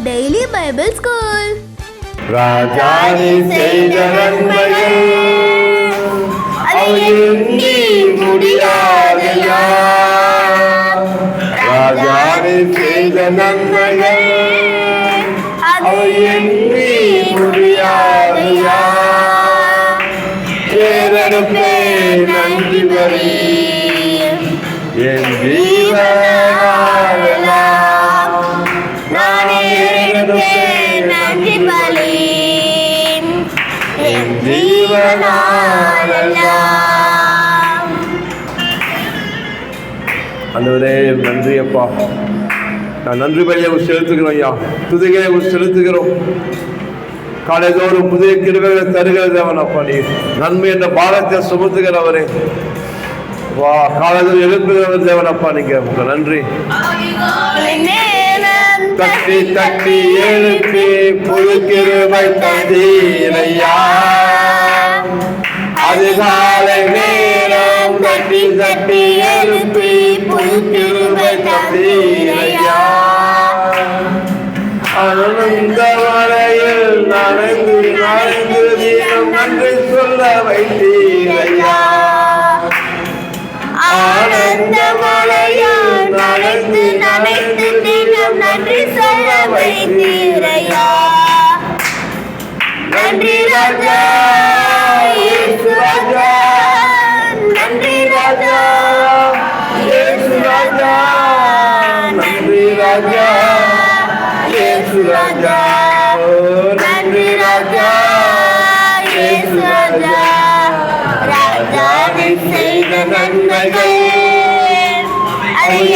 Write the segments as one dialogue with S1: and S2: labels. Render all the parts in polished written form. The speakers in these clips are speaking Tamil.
S1: Daily Bible school.
S2: ராஜாவே செய்த நன்மைகள் எண்ணி முடியாதையா. ராஜாவே செய்த நன்மைகள் எண்ணி முடியாதையா. ஏறெடுப்பே நன்றி பலி என் ஜீவனாலெல்லாம். நானே ஏறெடுப்பேன் நன்றி பலி என் ஜீவனாலெல்லாம். ஆண்டவரே நன்றி அப்பா. நான் நன்றி பலியை செலுத்துகிறோம் ஐயா. துதிகளை செலுத்துகிறோம். காலைதோறும் புதிய கிருபைகளை தருகிற தேவன் அப்பா. நீ நன்மை என்ற பாரத்தை சுமத்துகிறவரே வா. காலைதோறும் எழுப்புகிறவர் தேவன் அப்பா. நீங்க உங்க நன்றி. தட்டி தட்டி எழுப்பி புது கிருபை தந்தீரையா. அதிகாலை நேரம் தட்டி தட்டி எழுப்பி புது கிருபை தந்தீரையா. ஆனந்த மழையில் நனைந்து நனைந்து தினம் நன்றி சொல்ல வைத்தீரையா. ஆனந்த மழையில் நனைந்து நனைந்து தினம் நன்றி சொல்ல வைத்தீரையா. நன்றி ராஜா இயேசு ராஜா. நன்றி ராஜா இயேசு ராஜா. நன்றி ராஜா இயேசு ராஜா. நன்றி ராஜா இயேசு ராஜா. ராஜாவே செய்த நன்மைகள்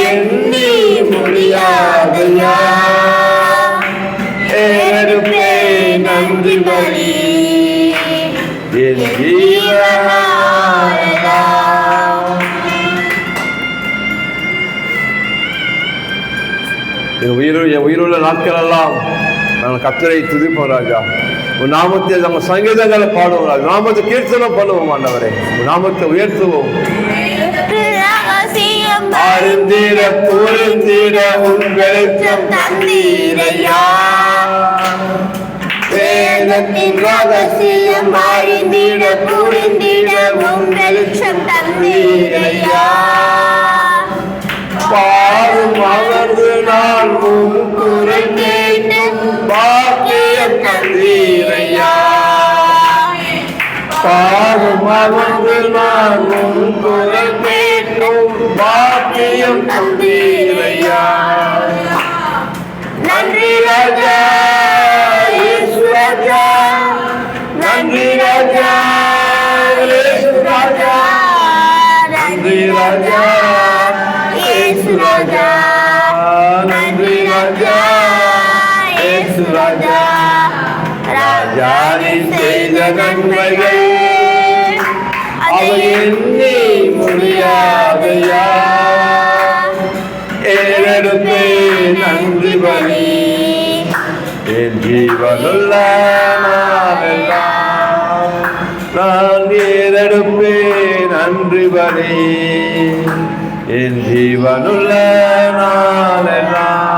S2: எண்ணி முடியாதையா. ஏறெடுப்பே நன்றி பலி என் ஜீவனாலெல்லாம். என் உயிருள்ள நாட்கள் எல்லாம் நாங்கள் கர்த்தரை துதிப்போம் ராஜா. உன் நாமத்தை நம்ம சங்கீதங்களை பாடுவோம் ராஜா. நாமத்தை கீர்த்தனம் பண்ணுவோம் ஆண்டவரே. உன் நாமத்தை உயர்த்துவோம். அருந்திட புரிந்திட உன் வெளிச்சம் தந்தீரையா. வேதத்தின் ரகசியம் அறிந்திட புரிந்திட உன் வெளிச்சம் தந்தீரையா. பாரும் அமர்ந்து நான் உன் குரல் கேட்டும் பாக்கியம் தந்தீரையா. பாரும் அமர்ந்து நான் உன் குரல் கேட்டும் பாக்கியம் தந்தீரையா. நன்றி ராஜா இயேசு ராஜா. நன்றி ராஜா இயேசு ராஜா. நன்றி ராஜா இயேசு ராஜா. நன்றி ராஜா இயேசு ராஜா. ராஜாவே செய்த நன்மைகள் எண்ணி முடியாதையா. ஏறெடுப்பே நன்றி பலி என் ஜீவனுள்ள நாளெல்லாம். நான் ஏறெடுப்பே நன்றி பலி என் ஜீவனுள்ள நாளெல்லாம்.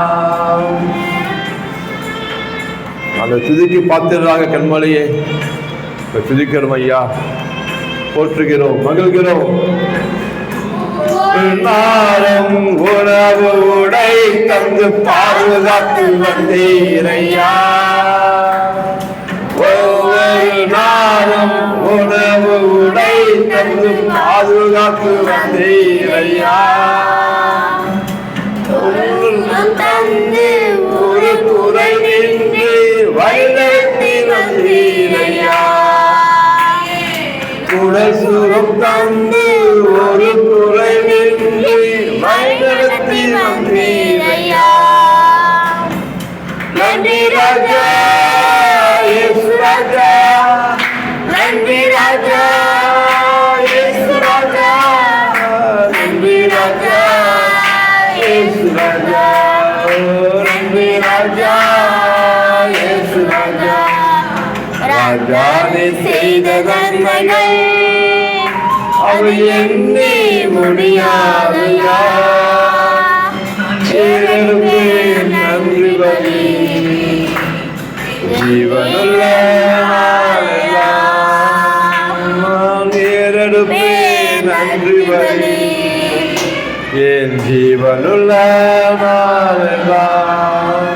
S2: அந்த துதிக்கு பாத்திரராக கண்மலையே துதிக்கிறோம் ஐயா. போற்றுகிறோம், மகிழ்கிறோம். நாளும் உணவு உடை தந்து பாதுகாத்து வந்தீரையா. ஒவ்வொரு நாளும் உணவு உடை தந்து பாதுகாத்து வந்தீரையா. தந்து ஒரு குறை நின்று வழிநடத்தி வந்தீரையா. குடல் சுரம் தந்து ஒரு குறை நின்று வழிநடத்தி வந்தீரையா. நன்றி ராஜா இயேசு ராஜா. நன்றி ராஜா இயேசு ராஜா. நன்றி ராஜா இயேசு ராஜா. நன்றி ராஜா இயேசு ராஜா. ராஜாவே செய்த நன்மைகள் எண்ணி முடியாதையா. நன்றி பலி ஜீவனுள்ள நாளெல்லாம் ஏறெடுப்பேன் நன்றி பலி. என் ஜீவனுள்ள நாளெல்லாம்.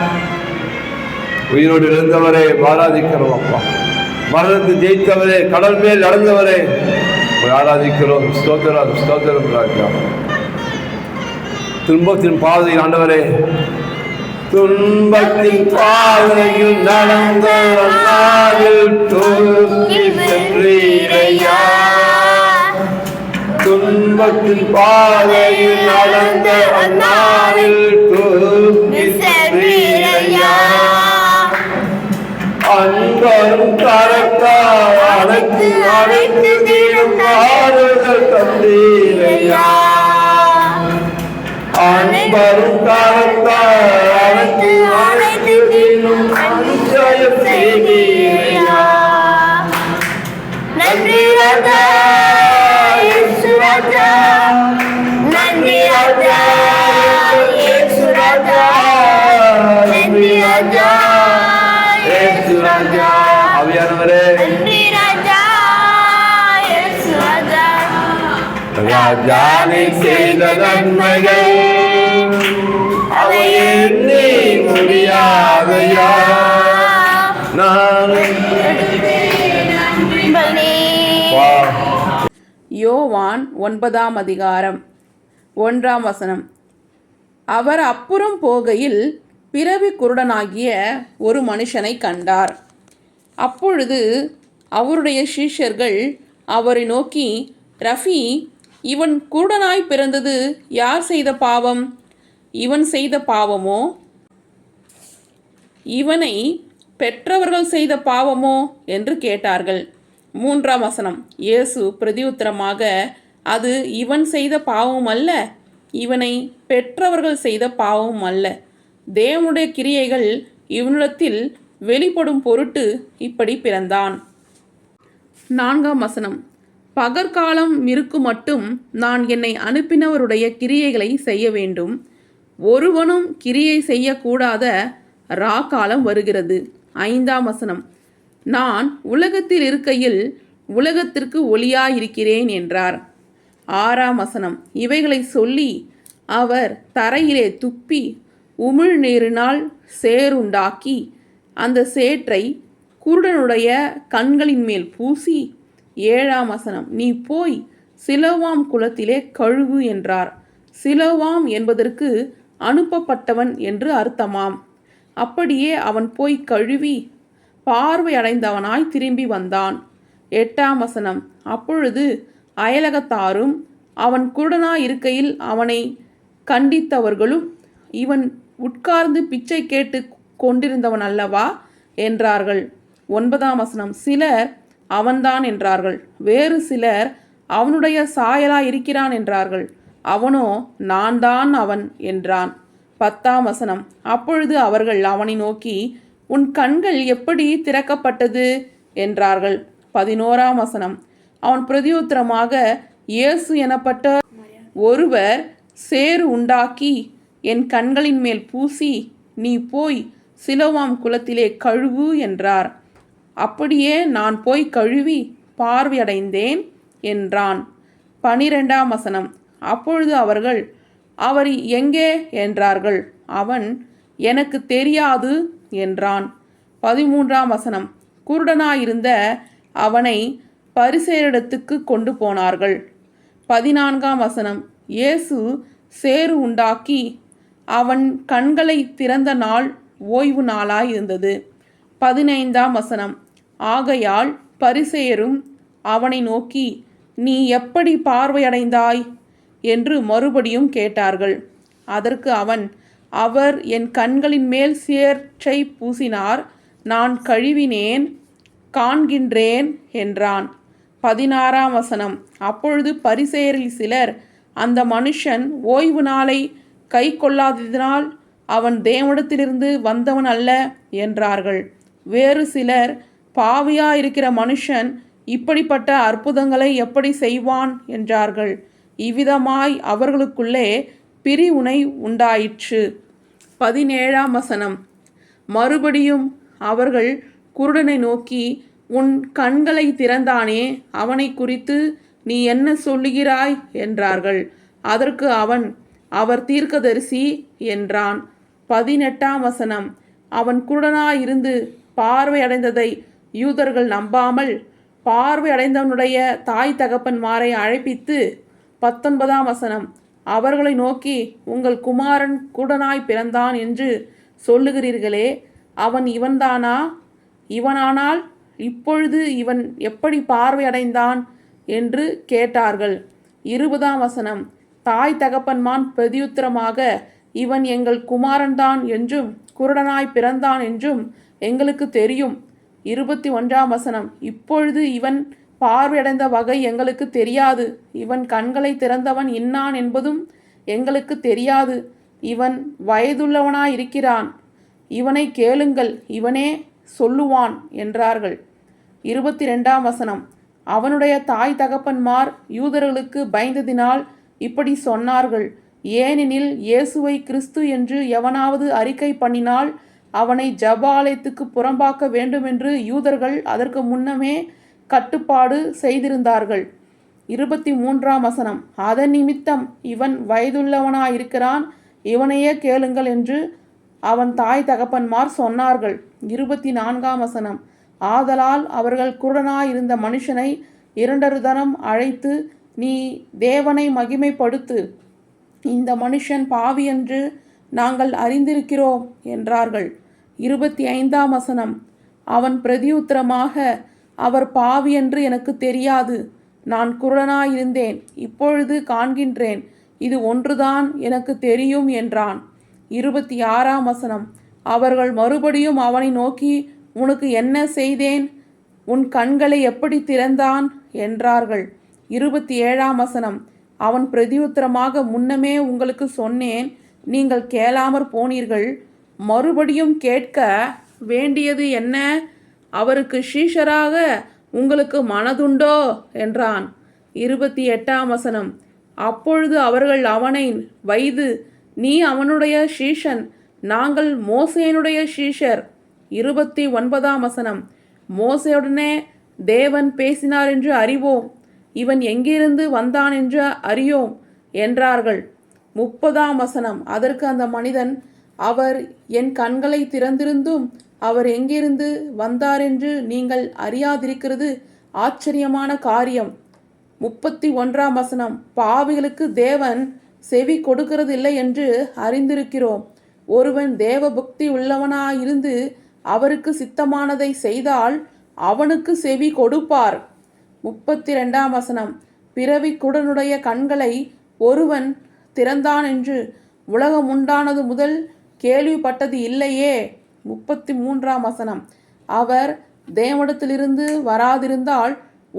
S2: உயிரோடு இருந்தவரே ஆராதிக்கிறோம் அப்பா. மரணத்தை ஜெயித்தவரே, கடல் மேல் நடந்தவரே ஆராதிக்கிறோம். ஸ்தோத்திரம் ஸ்தோத்திரம் ராஜா. துன்பத்தின் பாதையில் ஆண்டவரே, துன்பத்தின் பாதையில் நடந்த நாளில் தூக்கி சென்றீரையா. துன்பத்தின் பாதையில் நடந்த நாளில் தூக்கி சென்றீரையா. அன்பரும் கரத்தால் அழைத்து அழைத்து தீரும் ஆறுதல் தந்தீரையா. அன்பரும் கரத்தால் அழைத்து அழைத்து தீரும் அதிசயம் செய்வீரையா.
S1: நன்றி ராஜா இயேசு ராஜா, நன்றி ராஜா இயேசு ராஜா, நன்றி ராஜா
S2: இயேசு ராஜா. ஆவியானவரே,
S1: நன்றி ராஜா இயேசு ராஜா.
S2: ராஜானை செய்த நன்மைகள் அவை எண்ணி முடியாதையா. நான்
S3: யோவான் 9ஆம் அதிகாரம் 1ஆம் வசனம். அவர் அப்புறம் போகையில் பிறவி குருடனாகிய ஒரு மனுஷனை கண்டார். அப்பொழுது அவருடைய சீஷர்கள் அவரை நோக்கி, ரஃபி, இவன் குருடனாய் பிறந்தது யார் செய்த பாவம்? இவன் செய்த பாவமோ, இவனை பெற்றவர்கள் செய்த பாவமோ என்று கேட்டார்கள். 3ஆம் வசனம். இயேசு பிரதியுத்தரமாக, அது இவன் செய்த பாவம் அல்ல, இவனை பெற்றவர்கள் செய்த பாவம் அல்ல. தேவனுடைய கிரியைகள் இவனிடத்தில் வெளிப்படும் பொருட்டு இப்படி பிறந்தான். 4ஆம் வசனம். பகற்காலம் இருக்கும் மட்டும் நான் என்னை அனுப்பினவருடைய கிரியைகளை செய்ய வேண்டும். ஒருவனும் கிரியை செய்யக்கூடாத ராக்காலம் வருகிறது. 5ஆம் வசனம். நான் உலகத்தில் இருக்கையில் உலகத்திற்கு ஒளியாயிருக்கிறேன் என்றார். 6ஆம் வசனம். இவைகளை சொல்லி அவர் தரையிலே துப்பி உமிழ்நீரினால் சேறுண்டாக்கி அந்த சேற்றை குருடனுடைய கண்களின் மேல் பூசி 7ஆம் வசனம். நீ போய் சிலோவாம் குளத்திலே கழுவு என்றார். சிலோவாம் என்பதற்கு அனுப்பப்பட்டவன் என்று அர்த்தமாம். அப்படியே அவன் போய் கழுவி பார்வை அடைந்தவனாய் திரும்பி வந்தான். 8ஆம் வசனம். அப்பொழுது அயலகத்தாரும் அவன் குருடனாய் இருக்கையில் அவனை கண்டித்தவர்களும், இவன் உட்கார்ந்து பிச்சை கேட்டு கொண்டிருந்தவன் அல்லவா என்றார்கள். 9ஆம் வசனம். சிலர் அவன்தான் என்றார்கள். வேறு சிலர் அவனுடைய சாயலாய் இருக்கிறான் என்றார்கள். அவனோ நான் தான் அவன் என்றான். 10ஆம் வசனம். அப்பொழுது அவர்கள் அவனை நோக்கி, உன் கண்கள் எப்படி திறக்கப்பட்டது என்றார்கள். 11ஆம் வசனம். அவன் பிரதியுத்தரமாக, இயேசு எனப்பட்ட ஒருவர் சேறு உண்டாக்கி என் கண்களின் மேல் பூசி, நீ போய் சிலோவாம் குளத்திலே கழுவு என்றார். அப்படியே நான் போய் கழுவி பார்வையடைந்தேன் என்றான். 12ஆம் வசனம். அப்பொழுது அவர்கள், அவர் எங்கே என்றார்கள். அவன், எனக்கு தெரியாது என்றான். 13ஆம் வசனம். குருடனாயிருந்த அவனை பரிசேயரிடத்துக்கு கொண்டு போனார்கள். 14ஆம் வசனம். இயேசு சேறு உண்டாக்கி அவன் கண்களை திறந்த நாள் ஓய்வு நாளாய் இருந்தது. 15ஆம் வசனம். ஆகையால் பரிசேயரும் அவனை நோக்கி, நீ எப்படி பார்வையடைந்தாய் என்று மறுபடியும் கேட்டார்கள். அதற்கு அவன், அவர் என் கண்களின் மேல் சேற்றை பூசினார், நான் கழுவினேன், காண்கின்றேன் என்றான். 16ஆம் வசனம். அப்பொழுது பரிசேயரில் சிலர், அந்த மனுஷன் ஓய்வு நாளை கை கொள்ளாததினால் அவன் தேவனிடத்திலிருந்து வந்தவன் அல்ல என்றார்கள். வேறு சிலர், பாவியாயிருக்கிற மனுஷன் இப்படிப்பட்ட அற்புதங்களை எப்படி செய்வான் என்றார்கள். இவ்விதமாய் அவர்களுக்குள்ளே பிரிவுனை உண்டாயிற்று. 17ஆம் வசனம். மறுபடியும் அவர்கள் குருடனை நோக்கி, உன் கண்களை திறந்தானே, அவனை குறித்து நீ என்ன சொல்லுகிறாய் என்றார்கள். அதற்கு அவன், அவர் தீர்க்கதரிசி என்றான். 18ஆம் வசனம். அவன் குருடனாயிருந்து பார்வை அடைந்ததை யூதர்கள் நம்பாமல் பார்வை அடைந்தவனுடைய தாய் தகப்பன்மாரை அழைப்பித்து 19ஆம் வசனம். அவர்களை நோக்கி, உங்கள் குமாரன் குருடனாய் பிறந்தான் என்று சொல்லுகிறீர்களே, அவன் இவன்தானா? இவனானால் இப்பொழுது இவன் எப்படி பார்வை அடைந்தான் என்று கேட்டார்கள். 20ஆம் வசனம். தாய் தகப்பன்மான் பிரதியுத்தரமாக, இவன் எங்கள் குமாரன்தான் என்றும் குருடனாய் பிறந்தான் என்றும் எங்களுக்கு தெரியும். 21ஆம் வசனம். இப்பொழுது இவன் பார்வையடைந்த வகை எங்களுக்கு தெரியாது. இவன் கண்களை திறந்தவன் இன்னான் என்பதும் எங்களுக்கு தெரியாது. இவன் வயதுள்ளவனாயிருக்கிறான். இவனை கேளுங்கள், இவனே சொல்லுவான் என்றார்கள். 22ஆம் வசனம். அவனுடைய தாய் தகப்பன்மார் யூதர்களுக்கு பயந்ததினால் இப்படி சொன்னார்கள். ஏனெனில் இயேசுவை கிறிஸ்து என்று எவனாவது அறிக்கை பண்ணினால் அவனை ஜெப ஆலயத்துக்கு புறம்பாக்க வேண்டுமென்று யூதர்கள் அதற்கு முன்னமே கட்டுப்பாடு செய்திருந்தார்கள். 23ஆம் வசனம். அதன் நிமித்தம் இவன் வயதுள்ளவனாயிருக்கிறான், இவனையே கேளுங்கள் என்று அவன் தாய் தகப்பன்மார் சொன்னார்கள். 24ஆம் வசனம். ஆதலால் அவர்கள் குருடனாயிருந்த மனுஷனை 2 தரம் அழைத்து, நீ தேவனை மகிமைப்படுத்து, இந்த மனுஷன் பாவி என்று நாங்கள் அறிந்திருக்கிறோம் என்றார்கள். 25ஆம் வசனம். அவன் பிரதியுத்தரமாக, அவர் பாவி என்று எனக்கு தெரியாது. நான் குருடனாயிருந்தேன், இப்பொழுது காண்கின்றேன். இது ஒன்றுதான் எனக்கு தெரியும் என்றான். 26ஆம் வசனம். அவர்கள் மறுபடியும் அவனை நோக்கி, உனக்கு என்ன செய்தேன்? உன் கண்களை எப்படி திறந்தான் என்றார்கள். 27ஆம் வசனம். அவன் பிரதியுத்தரமாக, முன்னமே உங்களுக்கு சொன்னேன், நீங்கள் கேளாமற் போனீர்கள். மறுபடியும் கேட்க வேண்டியது என்ன? அவருக்கு சீஷராக உங்களுக்கு மனதுண்டோ என்றான். 28ஆம் வசனம். அப்பொழுது அவர்கள் அவனை வைது, நீ அவனுடைய சீஷன், நாங்கள் மோசேனுடைய சீஷர். 29ஆம் வசனம். மோசேயுடனே தேவன் பேசினார் என்று அறிவோம், இவன் எங்கிருந்து வந்தான் என்று அறியோம் என்றார்கள். 30ஆம் வசனம். அதற்கு அந்த மனிதன், அவர் என் கண்களை திறந்திருந்தும் அவர் எங்கிருந்து வந்தாரென்று நீங்கள் அறியாதிருக்கிறது ஆச்சரியமான காரியம். 31ஆம் வசனம். பாவிகளுக்கு தேவன் செவி கொடுக்கிறதில்லை என்று அறிந்திருக்கிறோம். ஒருவன் தேவ பக்தி உள்ளவனாயிருந்து அவருக்கு சித்தமானதை செய்தால் அவனுக்கு செவி கொடுப்பார். 32ஆம் வசனம். பிறவி குருடனுடைய கண்களை ஒருவன் திறந்தான் என்று உலகம் உண்டானது முதல் கேள்விப்பட்டது இல்லையே. 33ஆம் வசனம். அவர் தேவனிடத்திலிருந்து வராதிருந்தால்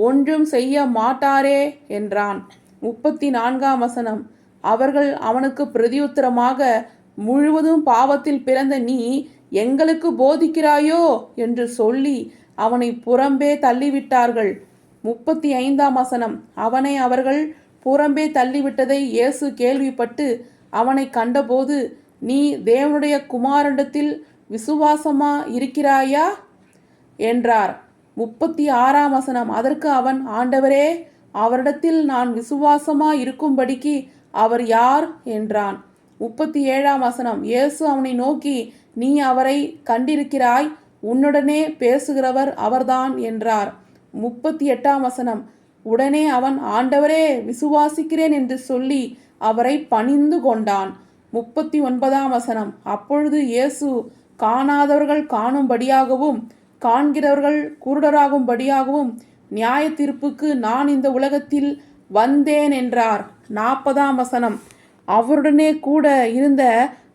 S3: ஒன்றும் செய்ய மாட்டாரே என்றான். 34ஆம் வசனம். அவர்கள் அவனுக்கு பிரதியுத்தரமாக, முழுவதும் பாவத்தில் பிறந்த நீ எங்களுக்கு போதிக்கிறாயோ என்று சொல்லி அவனை புறம்பே தள்ளிவிட்டார்கள். 35ஆம் வசனம். அவனை அவர்கள் புறம்பே தள்ளிவிட்டதை இயேசு கேள்விப்பட்டு அவனை கண்டபோது, நீ தேவனுடைய குமாரனிடத்தில் விசுவாசமா இருக்கிறாயா என்றார். 36ஆம் வசனம். அதற்கு அவன், ஆண்டவரே, அவரிடத்தில் நான் விசுவாசமா இருக்கும்படிக்கு அவர் யார் என்றான். 37ஆம் வசனம். இயேசு அவனை நோக்கி, நீ அவரை கண்டிருக்கிறாய், உன்னுடனே பேசுகிறவர் அவர்தான் என்றார். 38ஆம் வசனம். உடனே அவன், ஆண்டவரே, விசுவாசிக்கிறேன் என்று சொல்லி அவரை பணிந்து கொண்டான். 39ஆம் வசனம். அப்பொழுது இயேசு காணாதவர்கள் காணும்படியாகவும் காண்கிறவர்கள் குருடராகும்படியாகவும் நியாய தீர்ப்புக்கு நான் இந்த உலகத்தில் வந்தேன் என்றார். 40ஆம் வசனம். அவருடனே கூட இருந்த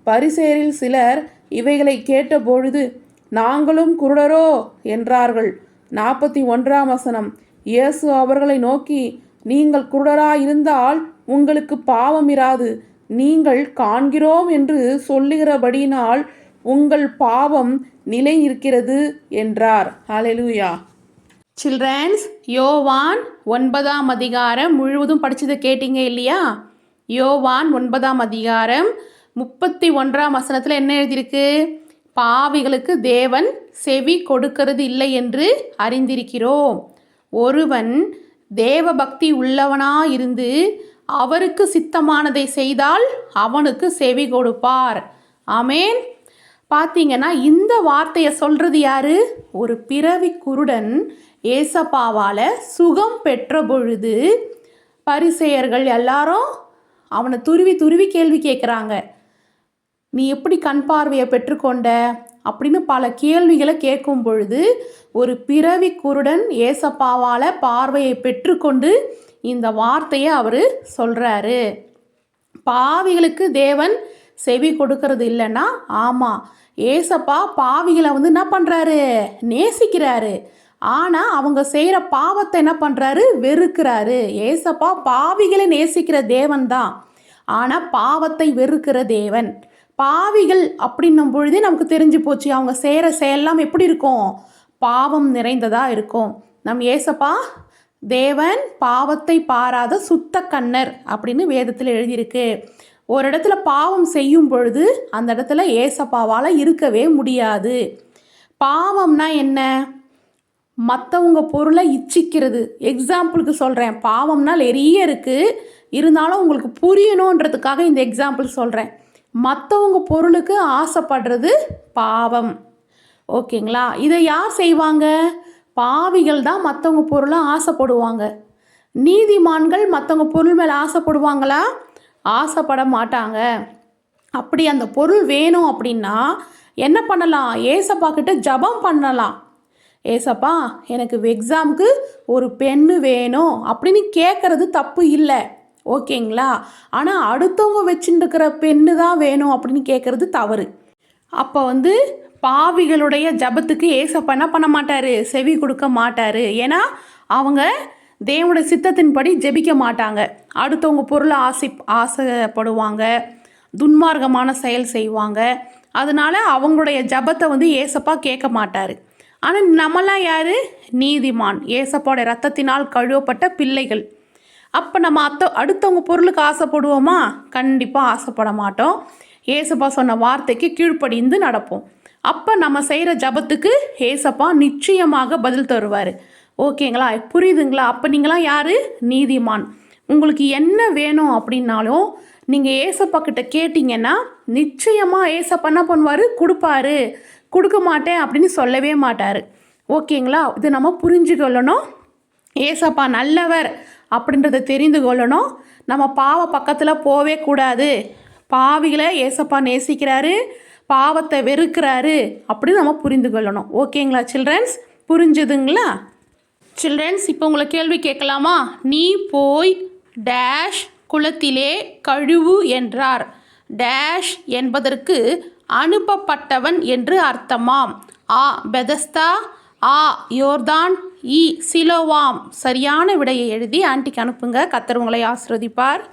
S3: பரிசேயரில் சிலர் இவைகளை கேட்டபொழுது, நாங்களும் குருடரோ என்றார்கள். 41ஆம் வசனம். இயேசு அவர்களை நோக்கி, நீங்கள் குருடராயிருந்தால் உங்களுக்கு பாவம் இராது. நீங்கள் காண்கிறோம் என்று சொல்லுகிறபடியினால் உங்கள் பாவம் நிலை இருக்கிறது என்றார். ஹல்லேலூயா. சில்ட்ரன்ஸ், யோவான் 9ஆம் அதிகாரம் முழுவதும் படிச்சதை கேட்டீங்க இல்லையா? யோவான் 9ஆம் அதிகாரம் 31ஆம் வசனத்தில் என்ன எழுதியிருக்கு? பாவிகளுக்கு தேவன் செவி கொடுக்கிறது இல்லை என்று அறிந்திருக்கிறோம். ஒருவன் தேவ பக்தி உள்ளவனாயிருந்து அவருக்கு சித்தமானதை செய்தால் அவனுக்கு செவி கொடுப்பார். ஆமேன். பார்த்தீங்கன்னா இந்த வார்த்தையை சொல்கிறது யாரு? ஒரு பிறவி குருடன் ஏசப்பாவால் சுகம் பெற்ற பொழுது பரிசேயர்கள் எல்லாரும் அவனை துருவி துருவி கேள்வி கேட்குறாங்க. நீ எப்படி கண் பார்வையை பெற்றுக்கொண்ட அப்படின்னு பல கேள்விகளை கேட்கும் பொழுது ஒரு பிறவி குருடன் ஏசப்பாவால் பார்வையை பெற்றுக்கொண்டு இந்த வார்த்தையை அவர் சொல்கிறாரு. பாவிகளுக்கு தேவன் செவி கொடுக்கறது இல்லைன்னா, ஆமாம், ஏசப்பா பாவிகளை என்ன பண்ணுறாரு? நேசிக்கிறாரு. ஆனால் அவங்க செய்கிற பாவத்தை என்ன பண்ணுறாரு? வெறுக்கிறாரு. ஏசப்பா பாவிகளை நேசிக்கிற தேவன் தான், ஆனால் பாவத்தை வெறுக்கிற தேவன். பாவிகள் அப்படின்னும் பொழுதே நமக்கு தெரிஞ்சு போச்சு, அவங்க செய்கிற செயல்லாம் எப்படி இருக்கும்? பாவம் நிறைந்ததாக இருக்கும். நம் ஏசப்பா தேவன் பாவத்தை பாராத சுத்த கண்ணர் அப்படின்னு வேதத்தில் எழுதியிருக்கு. ஒரு இடத்துல பாவம் செய்யும் பொழுது அந்த இடத்துல ஏசப்பாவால் இருக்கவே முடியாது. பாவம்னா என்ன? மற்றவங்க பொருளை இச்சிக்கிறது. எக்ஸாம்பிளுக்கு சொல்கிறேன், பாவம்னா நிறைய இருக்குது, இருந்தாலும் உங்களுக்கு புரியணுன்றதுக்காக இந்த எக்ஸாம்பிள் சொல்கிறேன். மற்றவங்க பொருளுக்கு ஆசைப்படுறது பாவம். ஓகேங்களா? இதை யார் செய்வாங்க? பாவிகள் தான் மற்றவங்க பொருளை ஆசைப்படுவாங்க. நீதிமான்கள் மற்றவங்க பொருள் மேலே ஆசைப்படுவாங்களா? ஆசைப்பட மாட்டாங்க. அப்படி அந்த பொருள் வேணும் அப்படின்னா என்ன பண்ணலாம்? ஏசப்பா கிட்ட ஜெபம் பண்ணலாம். ஏசப்பா எனக்கு எக்ஸாமுக்கு ஒரு பென்னு வேணும் அப்படின்னு கேட்குறது தப்பு இல்லை, ஓகேங்களா? ஆனால் அடுத்தவங்க வச்சுட்டுருக்கிற பென்னு தான் வேணும் அப்படின்னு கேட்குறது தவறு. அப்போ பாவிகளுடைய ஜபத்துக்கு ஏசப்பா என்ன பண்ண மாட்டார்? செவி கொடுக்க மாட்டார். ஏன்னா அவங்க தேவனுடைய சித்தத்தின்படி ஜெபிக்க மாட்டாங்க. அடுத்தவங்க பொருளை ஆசைப்படுவாங்க, துன்மார்க்கமான செயல் செய்வாங்க. அதனால அவங்களுடைய ஜபத்தை ஏசப்பா கேட்க மாட்டார். ஆனால் நம்மளாம் யார்? நீதிமான், ஏசப்பாவுடைய ரத்தத்தினால் கழுவப்பட்ட பிள்ளைகள். அப்போ நம்ம அடுத்தவங்க பொருளுக்கு ஆசைப்படுவோமா? கண்டிப்பாக ஆசைப்பட மாட்டோம். ஏசப்பா சொன்ன வார்த்தைக்கு கீழ்ப்படிந்து நடப்போம். அப்போ நம்ம செய்கிற ஜபத்துக்கு ஏசப்பா நிச்சயமாக பதில் தருவார். ஓகேங்களா? புரியுதுங்களா? அப்போ நீங்களாம் யார்? நீதிமான். உங்களுக்கு என்ன வேணும் அப்படின்னாலும் நீங்கள் ஏசப்பா கிட்ட கேட்டிங்கன்னா நிச்சயமாக ஏசப்பா என்ன பண்ணுவார்? கொடுப்பாரு. கொடுக்க மாட்டேன் அப்படின்னு சொல்லவே மாட்டார். ஓகேங்களா? இது நம்ம புரிஞ்சுக்கொள்ளணும். ஏசப்பா நல்லவர் அப்படின்றத தெரிந்து கொள்ளணும். நம்ம பாவ பக்கத்தில் போவே கூடாது. பாவிகளை ஏசப்பா நேசிக்கிறாரு, பாவத்தை வெறுக்கிறாரு அப்படின்னு நம்ம புரிந்து கொள்ளணும். ஓகேங்களா சில்ட்ரன்ஸ்? புரிஞ்சுதுங்களா சில்ட்ரன்ஸ்? இப்போ உங்களை கேள்வி கேட்கலாமா? நீ போய் டேஷ் குளத்திலே கழுவு என்றார். டேஷ் என்பதற்கு அனுப்பப்பட்டவன் என்று அர்த்தமாம். ஆ பெதஸ்தா, ஆ யோர்தான், இ சிலோவாம். சரியான விடையை எழுதி ஆன்ட்டிக்கு அனுப்புங்க. கர்த்தர் உங்களை ஆசீர்வதிப்பார்.